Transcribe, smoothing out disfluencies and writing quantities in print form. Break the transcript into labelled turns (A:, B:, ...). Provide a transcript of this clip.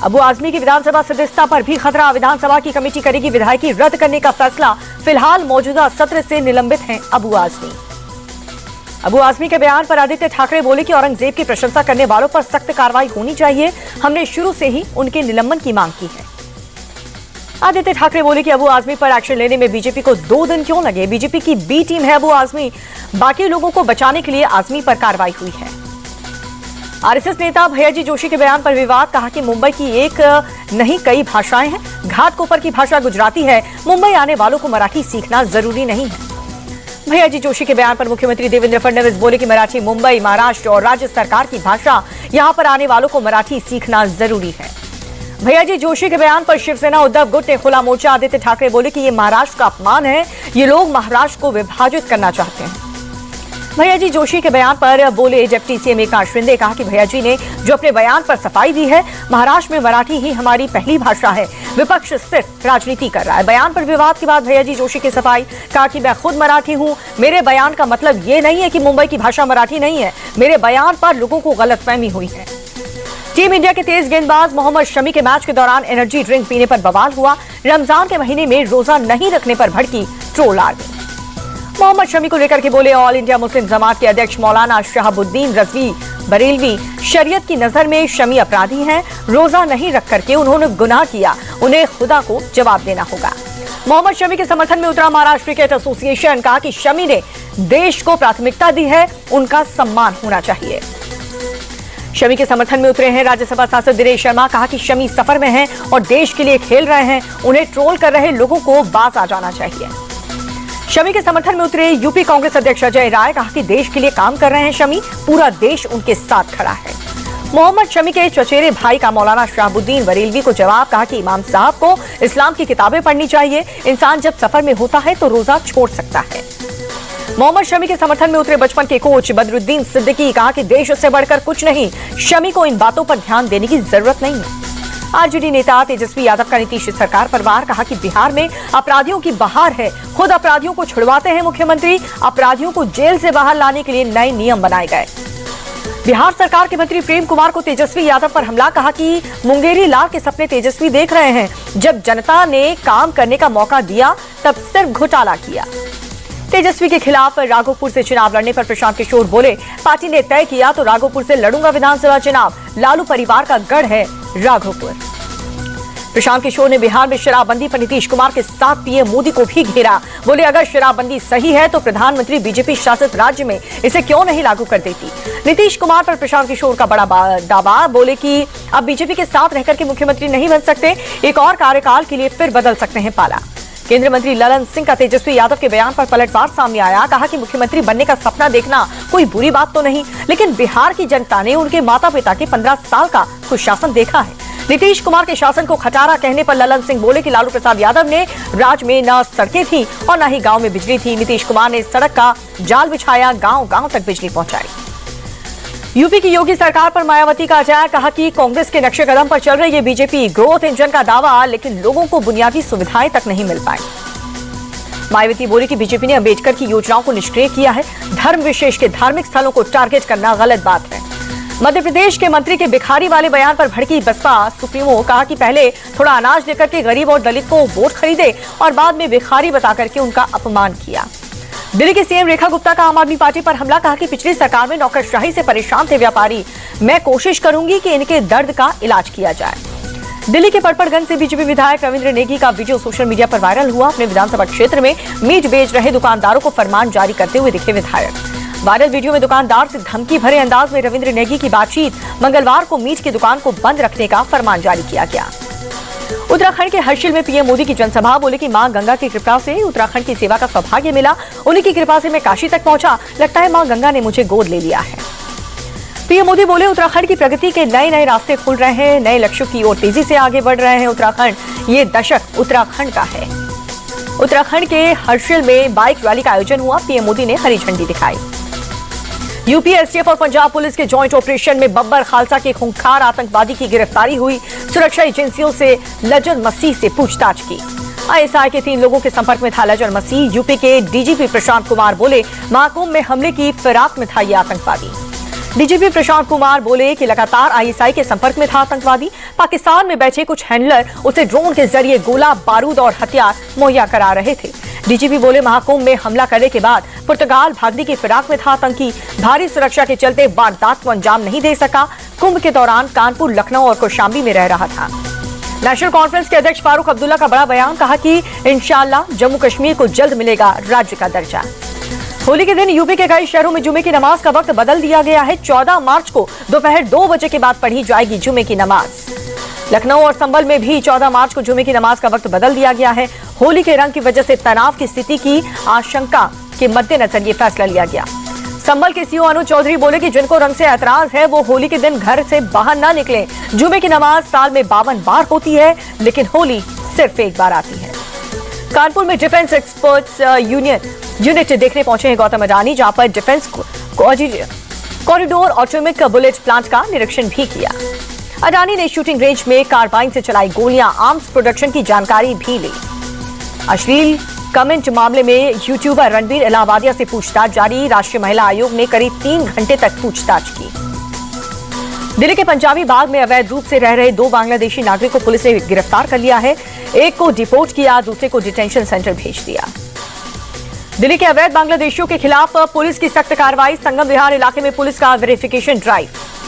A: अबू आजमी की विधानसभा सदस्यता पर भी खतरा। विधानसभा की कमेटी करेगी विधायकी रद्द करने का फैसला। फिलहाल मौजूदा सत्र से निलंबित हैं अबू आजमी। अबू आजमी के बयान पर आदित्य ठाकरे बोले कि औरंगजेब की प्रशंसा करने वालों पर सख्त कार्रवाई होनी चाहिए। हमने शुरू से ही उनके निलंबन की मांग की है। आदित्य ठाकरे बोले कि अबू आजमी पर एक्शन लेने में बीजेपी को 2 दिन क्यों लगे। बीजेपी की बी टीम है अबू आजमी। बाकी लोगों को बचाने के लिए आजमी पर कार्रवाई हुई है। आरएसएस नेता भैयाजी जोशी के बयान पर विवाद। कहा कि मुंबई की एक नहीं कई भाषाएं हैं। घाटकोपर की भाषा गुजराती है। मुंबई आने वालों को मराठी सीखना जरूरी नहीं है। भैयाजी जोशी के बयान पर मुख्यमंत्री देवेंद्र फडणवीस बोले कि मराठी मुंबई, महाराष्ट्र और राज्य सरकार की भाषा। यहां पर आने वालों को मराठी सीखना जरूरी है। भैयाजी जोशी के बयान पर शिवसेना उद्धव गुट ने खुला मोर्चा। आदित्य ठाकरे बोले कि ये महाराष्ट्र का अपमान है। ये लोग महाराष्ट्र को विभाजित करना चाहते हैं। भैयाजी जोशी के बयान पर बोले डिप्टी सीएम एकनाथ शिंदे। कहा कि भैयाजी ने जो अपने बयान पर सफाई दी है, महाराष्ट्र में मराठी ही हमारी पहली भाषा है। विपक्ष सिर्फ राजनीति कर रहा है। बयान पर विवाद के बाद भैयाजी जोशी की सफाई। कहा कि मैं खुद मराठी हूं। मेरे बयान का मतलब ये नहीं है कि मुंबई की भाषा मराठी नहीं है। मेरे बयान पर लोगों को गलतफहमी हुई है। टीम इंडिया के तेज गेंदबाज मोहम्मद शमी के मैच के दौरान एनर्जी ड्रिंक पीने पर बवाल हुआ। रमजान के महीने में रोजा नहीं रखने पर भड़की ट्रोल आर्मी। मोहम्मद शमी को लेकर के बोले ऑल इंडिया मुस्लिम जमात के अध्यक्ष मौलाना शहाबुद्दीन रजवी बरेलवी। शरीयत की नजर में शमी अपराधी हैं। रोजा नहीं रख करके उन्होंने गुनाह किया। उन्हें खुदा को जवाब देना होगा। मोहम्मद शमी के समर्थन में उतरा महाराष्ट्र क्रिकेट एसोसिएशन। कहा कि शमी ने देश को प्राथमिकता दी है, उनका सम्मान होना चाहिए। शमी के समर्थन में उतरे हैं राज्यसभा सांसद दिनेश शर्मा। कहा कि शमी सफर में हैं और देश के लिए खेल रहे हैं। उन्हें ट्रोल कर रहे लोगों को बाज आ जाना चाहिए। शमी के समर्थन में उतरे यूपी कांग्रेस अध्यक्ष अजय राय। कहा कि देश के लिए काम कर रहे हैं शमी। पूरा देश उनके साथ खड़ा है। मोहम्मद शमी के चचेरे भाई का मौलाना शहाबुद्दीन बरेलवी को जवाब। कहा कि इमाम साहब को इस्लाम की किताबें पढ़नी चाहिए। इंसान जब सफर में होता है तो रोजा छोड़ सकता है। मोहम्मद शमी के समर्थन में उतरे बचपन के कोच बदरुद्दीन सिद्दीकी। कहा कि देश से बढ़कर कुछ नहीं। शमी को इन बातों पर ध्यान देने की जरूरत नहीं है। आरजेडी नेता तेजस्वी यादव का नीतीश सरकार पर वार। कहा कि बिहार में अपराधियों की बहार है। खुद अपराधियों को छुड़वाते हैं मुख्यमंत्री। अपराधियों को जेल से बाहर लाने के लिए नए नियम बनाए गए। बिहार सरकार के मंत्री प्रेम कुमार को तेजस्वी यादव पर हमला। कहा कि मुंगेरी लाल के सपने तेजस्वी देख रहे हैं। जब जनता ने काम करने का मौका दिया तब सिर्फ घोटाला किया। तेजस्वी के खिलाफ राघोपुर से चुनाव लड़ने पर प्रशांत किशोर बोले पार्टी ने तय किया तो राघोपुर से लड़ूंगा विधानसभा चुनाव। लालू परिवार का गढ़ है राघोपुर। प्रशांत किशोर ने बिहार में शराबबंदी पर नीतीश कुमार के साथ पीएम मोदी को भी घेरा। बोले अगर शराबबंदी सही है तो प्रधानमंत्री बीजेपी शासित राज्य में इसे क्यों नहीं लागू कर देती। नीतीश कुमार पर प्रशांत किशोर का बड़ा दावा। बोले कि अब बीजेपी के साथ रहकर के मुख्यमंत्री नहीं बन सकते। एक और कार्यकाल के लिए फिर बदल सकते हैं पाला। केंद्रीय मंत्री ललन सिंह का तेजस्वी यादव के बयान पर पलटवार सामने आया। कहा कि मुख्यमंत्री बनने का सपना देखना कोई बुरी बात तो नहीं, लेकिन बिहार की जनता ने उनके माता पिता के 15 साल का कुशासन देखा है। नीतीश कुमार के शासन को खटारा कहने पर ललन सिंह बोले कि लालू प्रसाद यादव ने राज में न सड़कें थी और न ही गांव में बिजली थी। नीतीश कुमार ने सड़क का जाल बिछाया, गांव गांव तक बिजली पहुंचाई। यूपी की योगी सरकार पर मायावती का अजय। कहा कि कांग्रेस के नक्शे कदम पर चल रही है बीजेपी। ग्रोथ इंजन का दावा, लेकिन लोगों को बुनियादी सुविधाएं तक नहीं मिल पाई। मायावती बोली कि बीजेपी ने अंबेडकर की योजनाओं को निष्क्रिय किया है। धर्म विशेष के धार्मिक स्थलों को टारगेट करना गलत बात है। मध्य प्रदेश के मंत्री के भिखारी वाले बयान पर भड़की बसपा सुप्रीमो। कहा कि पहले थोड़ा अनाज देकर के गरीब और दलित को वोट खरीदे और बाद में भिखारी बताकर के उनका अपमान किया। दिल्ली की सीएम रेखा गुप्ता का आम आदमी पार्टी पर हमला। कहा कि पिछली सरकार में नौकरशाही से परेशान थे व्यापारी। मैं कोशिश करूंगी कि इनके दर्द का इलाज किया जाए। दिल्ली के पड़पड़गंज से बीजेपी विधायक रविंद्र नेगी का वीडियो सोशल मीडिया पर वायरल हुआ। अपने विधानसभा क्षेत्र में मीट बेच रहे दुकानदारों को फरमान जारी करते हुए दिखे विधायक। वायरल वीडियो में दुकानदार से धमकी भरे अंदाज में रविंद्र नेगी की बातचीत। मंगलवार को मीट की दुकान को बंद रखने का फरमान जारी किया गया। उत्तराखंड के हर्षिल में पीएम मोदी की जनसभा। बोले कि मां गंगा की कृपा से उत्तराखंड की सेवा का सौभाग्य मिला। उन्हीं की कृपा से मैं काशी तक पहुंचा। लगता है मां गंगा ने मुझे गोद ले लिया है। पीएम मोदी बोले उत्तराखंड की प्रगति के नए नए रास्ते खुल रहे हैं। नए लक्ष्यों की ओर तेजी से आगे बढ़ रहे हैं उत्तराखंड। ये दशक उत्तराखंड का है। उत्तराखंड के हर्षिल में बाइक रैली का आयोजन हुआ। पीएम मोदी ने हरी झंडी दिखाई। यूपी एसटीएफ और पंजाब पुलिस के जॉइंट ऑपरेशन में बब्बर खालसा के खूंखार आतंकवादी की गिरफ्तारी हुई। सुरक्षा एजेंसियों से लजर मसीह से पूछताछ की। आईएसआई के 3 लोगों के संपर्क में था लजर मसीह। यूपी के डीजीपी प्रशांत कुमार बोले महाकुंभ में हमले की फिराक में था ये आतंकवादी। डीजीपी प्रशांत कुमार बोले कि लगातार आईएसआई के संपर्क में था आतंकवादी। पाकिस्तान में बैठे कुछ हैंडलर उसे ड्रोन के जरिए गोला बारूद और हथियार मुहैया करा रहे थे। डीजीपी बोले महाकुंभ में हमला करने के बाद पुर्तगाल भागने की फिराक में था आतंकी। भारी सुरक्षा के चलते वारदात को अंजाम नहीं दे सका। कुंभ के दौरान कानपुर, लखनऊ और कौशाम्बी में रह रहा था। नेशनल कॉन्फ्रेंस के अध्यक्ष फारूक अब्दुल्ला का बड़ा बयान, कहा कि इंशाअल्लाह जम्मू कश्मीर को जल्द मिलेगा राज्य का दर्जा। होली के दिन यूपी के कई शहरों में जुमे की नमाज का वक्त बदल दिया गया है। 14 मार्च को दोपहर 2 बजे के बाद पढ़ी जाएगी जुमे की नमाज। लखनऊ और संभल में भी 14 मार्च को जुमे की नमाज का वक्त बदल दिया गया है। होली के रंग की वजह से तनाव की स्थिति की आशंका के मद्देनजर ये फैसला लिया गया। संभल के सीओ अनुज चौधरी बोले कि जिनको रंग से ऐतराज है वो होली के दिन घर से बाहर ना निकले। जुमे की नमाज साल में 52 बार होती है, लेकिन होली सिर्फ एक बार आती है। कानपुर में डिफेंस एक्सपर्ट्स यूनिट देखने पहुंचे हैं गौतम अडानी, जहां पर defence corridor atomic bullet plant का निरीक्षण भी किया। अडानी ने शूटिंग रेंज में कार्बाइन से चलाई गोलियां, आर्म्स प्रोडक्शन की जानकारी भी ली। अश्लील कमेंट मामले में यूट्यूबर रणबीर इलाहाबादिया से पूछताछ जारी। राष्ट्रीय महिला आयोग ने करीब 3 घंटे तक पूछताछ की। दिल्ली के पंजाबी बाग में अवैध रूप से रह रहे 2 बांग्लादेशी नागरिकों को पुलिस ने गिरफ्तार कर लिया है। एक को डिपोर्ट किया, दूसरे को डिटेंशन सेंटर भेज दिया। दिल्ली के अवैध बांग्लादेशियों के खिलाफ पुलिस की सख्त कार्रवाई। संगम विहार इलाके में पुलिस का वेरिफिकेशन ड्राइव।